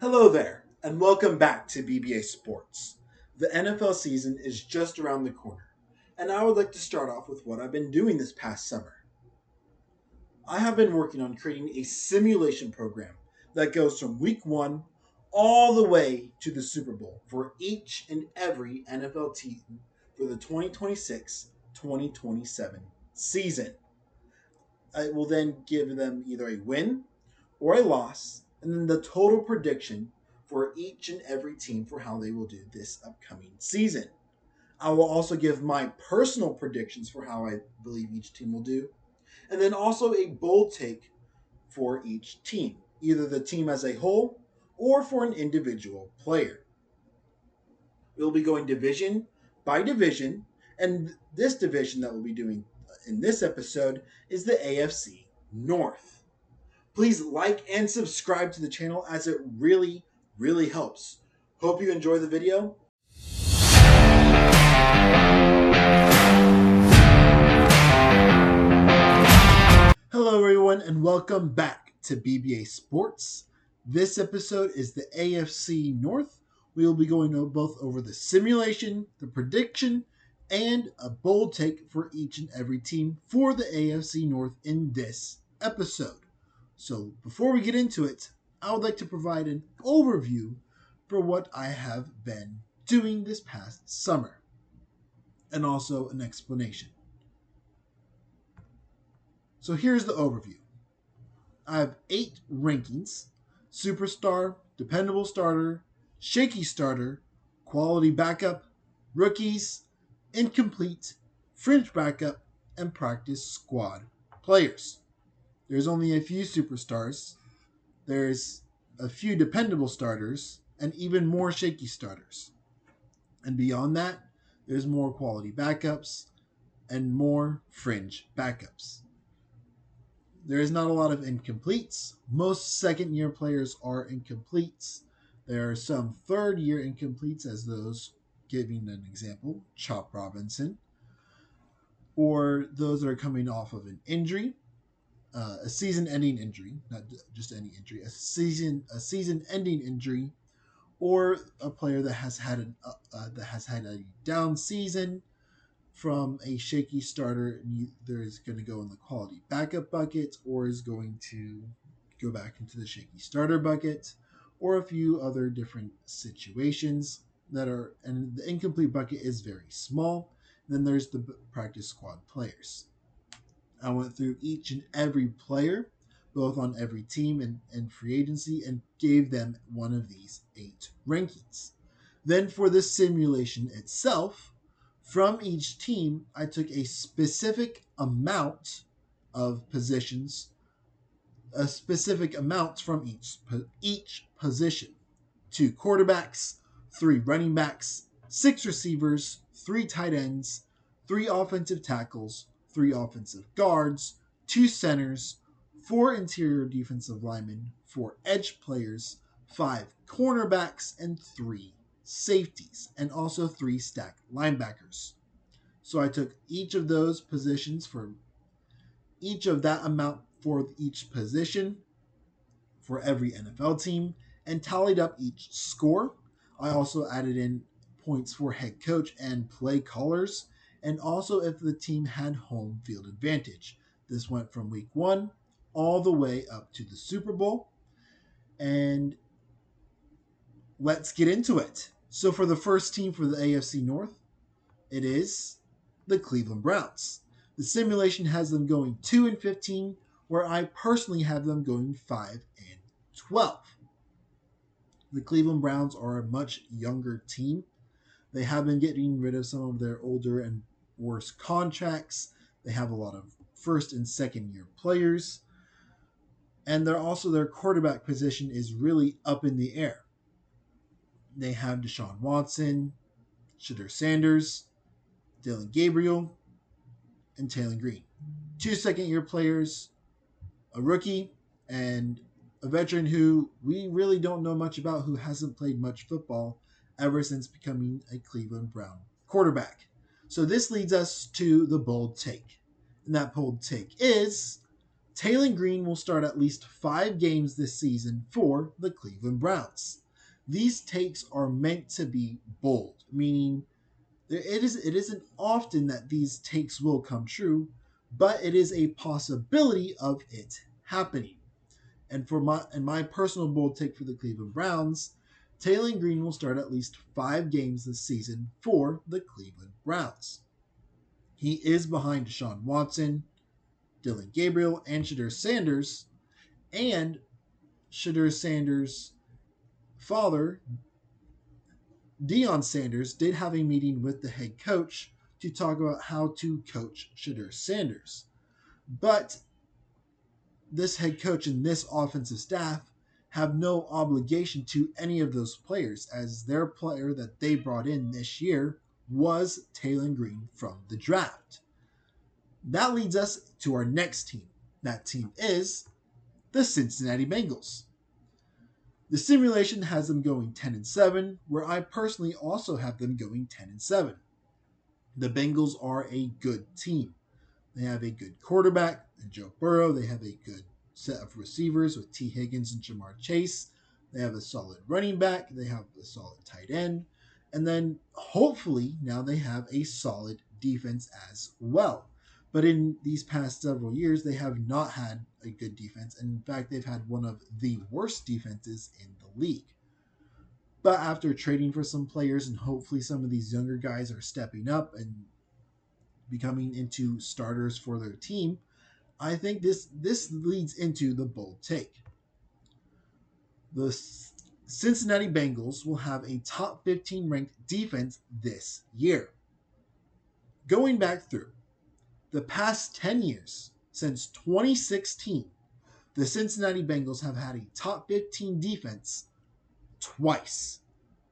Hello there, and welcome back to BBA Sports. The NFL season is just around the corner, and I would like to start off with what I've been doing this past summer. I have been working on creating a simulation program that goes from week one all the way to the Super Bowl for each and every NFL team for the 2026-2027 season. I will then give them either a win or a loss, and then the total prediction for each and every team for how they will do this upcoming season. I will also give my personal predictions for how I believe each team will do, and then also a bold take for each team, either the team as a whole or for an individual player. We'll be going division by division, and this division that we'll be doing in this episode is the AFC North. Please like and subscribe to the channel as it really helps. Hope you enjoy the video. Hello everyone and welcome back to BBA Sports. This episode is the AFC North. We will be going both over the simulation, the prediction, and a bold take for each and every team for the AFC North in this episode. So before we get into it, I would like to provide an overview for what I have been doing this past summer, and also an explanation. So here's the overview. I have 8 rankings: superstar, dependable starter, shaky starter, quality backup, rookies, incomplete, fringe backup, and practice squad players. There's only a few superstars, there's a few dependable starters, and even more shaky starters. And beyond that, there's more quality backups and more fringe backups. There is not a lot of incompletes. Most second year players are incompletes. There are some third year incompletes, as those, giving an example, Chop Robinson, or those that are coming off of an injury, a season-ending injury, not just any injury, a season-ending injury, or a player that has had a down season from a shaky starter, and either is going to go in the quality backup bucket or is going to go back into the shaky starter bucket, or a few other different situations that are, and the incomplete bucket is very small. Then there's the practice squad players. I went through each and every player, both on every team and free agency, and gave them one of these 8 rankings. Then for the simulation itself, from each team, I took a specific amount of positions, a specific amount from each position. 2 quarterbacks, 3 running backs, 6 receivers, 3 tight ends, 3 offensive tackles, 3 offensive guards, 2 centers, 4 interior defensive linemen, 4 edge players, 5 cornerbacks, and 3 safeties, and also 3 stacked linebackers. So I took each of those positions for each of that amount for each position for every NFL team and tallied up each score. I also added in points for head coach and play callers, and also if the team had home field advantage. This went from week 1 all the way up to the Super Bowl. And let's get into it. So for the first team for the AFC North, it is the Cleveland Browns. The simulation has them going 2-15, where I personally have them going 5-12. The Cleveland Browns are a much younger team. They have been getting rid of some of their older and worse contracts. They have a lot of first and second year players. And their quarterback position is really up in the air. They have Deshaun Watson, Shedeur Sanders, Dylan Gabriel, and Taylor Green. 2 second year players, a rookie, and a veteran who we really don't know much about, who hasn't played much football ever since becoming a Cleveland Brown quarterback. So this leads us to the bold take. And that bold take is Taylor Green will start at least 5 games this season for the Cleveland Browns. These takes are meant to be bold, meaning it isn't often that these takes will come true, but it is a possibility of it happening. And for my personal bold take for the Cleveland Browns, Taylor Green will start at least 5 games this season for the Cleveland Browns. He is behind Deshaun Watson, Dylan Gabriel, and Shedeur Sanders, and Shedeur Sanders' father, Deion Sanders, did have a meeting with the head coach to talk about how to coach Shedeur Sanders. But this head coach and this offensive staff have no obligation to any of those players, as their player that they brought in this year was Taylor Green from the draft. That leads us to our next team. That team is the Cincinnati Bengals. The simulation has them going 10-7, where I personally also have them going 10-7. The Bengals are a good team. They have a good quarterback in Joe Burrow. They have a good set of receivers with T. Higgins and Jamar Chase. They have a solid running back. They have a solid tight end. And then hopefully now they have a solid defense as well. But in these past several years, they have not had a good defense. And in fact, they've had one of the worst defenses in the league. But after trading for some players, and hopefully some of these younger guys are stepping up and becoming into starters for their team, I think this leads into the bold take. The Cincinnati Bengals will have a top 15 ranked defense this year. Going back through the past 10 years, since 2016, the Cincinnati Bengals have had a top 15 defense twice,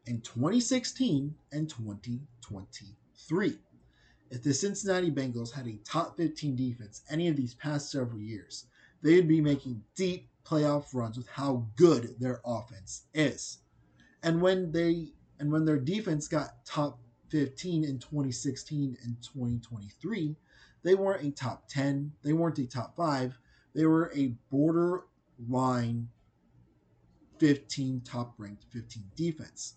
in 2016 and 2023. If the Cincinnati Bengals had a top 15 defense any of these past several years, they would be making deep playoff runs with how good their offense is. And when their defense got top 15 in 2016 and 2023, they weren't a top 10, they weren't a top 5, they were a borderline 15 top ranked 15 defense.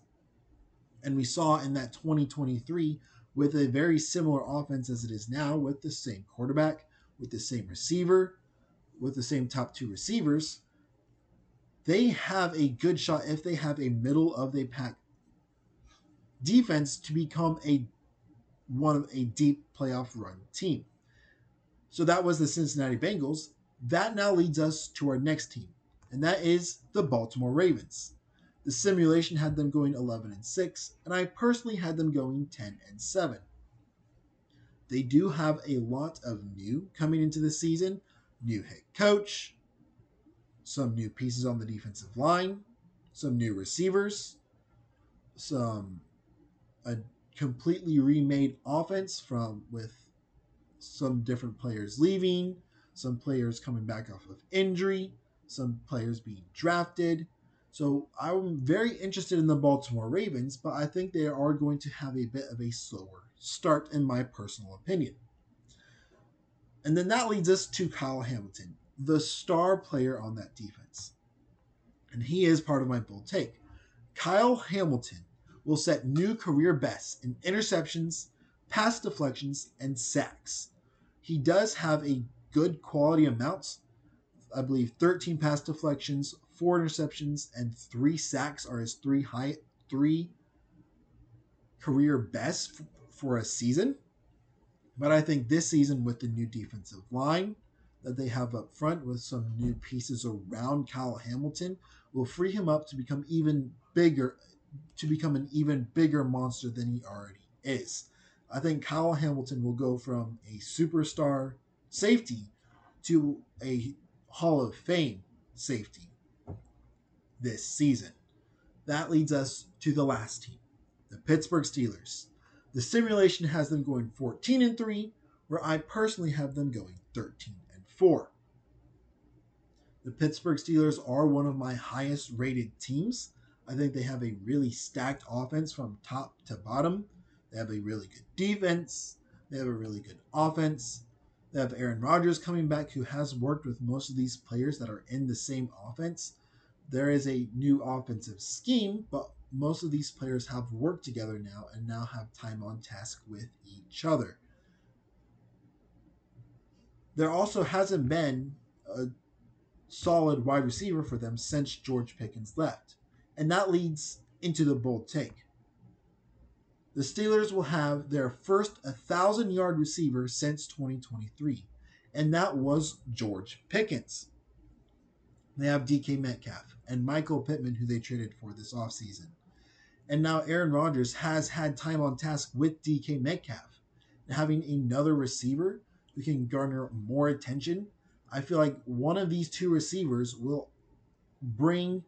And we saw in that 2023 with a very similar offense as it is now, with the same quarterback, with the same receiver, with the same top 2 receivers, they have a good shot if they have a middle of the pack defense to become a deep playoff run team. So that was the Cincinnati Bengals. That now leads us to our next team, and that is the Baltimore Ravens. The simulation had them going 11-6, and I personally had them going 10-7. They do have a lot of new coming into the season. New head coach, some new pieces on the defensive line, some new receivers, a completely remade offense with some different players leaving, some players coming back off of injury, some players being drafted. So I'm very interested in the Baltimore Ravens, but I think they are going to have a bit of a slower start, in my personal opinion. And then that leads us to Kyle Hamilton, the star player on that defense. And he is part of my bold take. Kyle Hamilton will set new career bests in interceptions, pass deflections, and sacks. He does have a good quality amounts. I believe 13 pass deflections, 4 interceptions, and 3 sacks are his three career bests for a season. But I think this season, with the new defensive line that they have up front, with some new pieces around Kyle Hamilton, will free him up to become an even bigger monster than he already is. I think Kyle Hamilton will go from a superstar safety to a Hall of Fame safety this season. That leads us to the last team, the Pittsburgh Steelers. The simulation has them going 14-3, where I personally have them going 13-4. The Pittsburgh Steelers are one of my highest rated teams. I think they have a really stacked offense from top to bottom. They have a really good defense. They have a really good offense. They have Aaron Rodgers coming back, who has worked with most of these players that are in the same offense. There is a new offensive scheme, but most of these players have worked together now and now have time on task with each other. There also hasn't been a solid wide receiver for them since George Pickens left. And that leads into the bold take. The Steelers will have their first 1,000-yard receiver since 2023, and that was George Pickens. They have DK Metcalf and Michael Pittman, who they traded for this offseason. And now Aaron Rodgers has had time on task with DK Metcalf. And having another receiver who can garner more attention, I feel like one of these two receivers will bring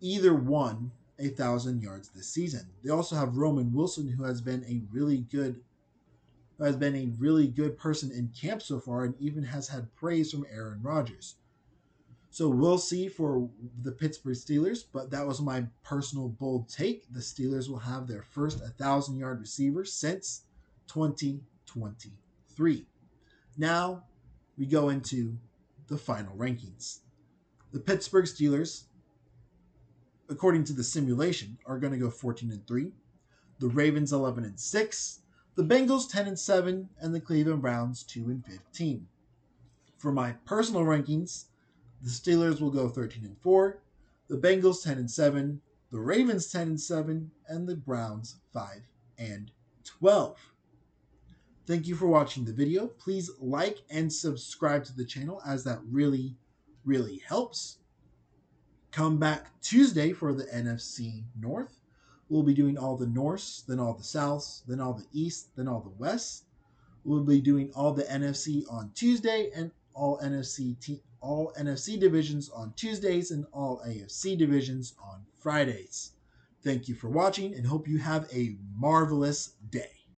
either one 1,000 yards this season. They also have Roman Wilson, who has been a really good person in camp so far, and even has had praise from Aaron Rodgers. So we'll see for the Pittsburgh Steelers, but that was my personal bold take. The Steelers will have their first 1,000-yard receiver since 2023. Now we go into the final rankings. The Pittsburgh Steelers, according to the simulation, are going to go 14-3. The Ravens 11-6. The Bengals 10-7, and the Cleveland Browns 2-15. For my personal rankings, the Steelers will go 13-4, the Bengals 10-7, the Ravens 10-7, and the Browns 5-12. Thank you for watching the video. Please like and subscribe to the channel, as that really, really helps. Come back Tuesday for the NFC North. We'll be doing all the Norths, then all the Souths, then all the East, then all the West. We'll be doing all the NFC on Tuesday, and all NFC divisions on Tuesdays, and all AFC divisions on Fridays. Thank you for watching, and hope you have a marvelous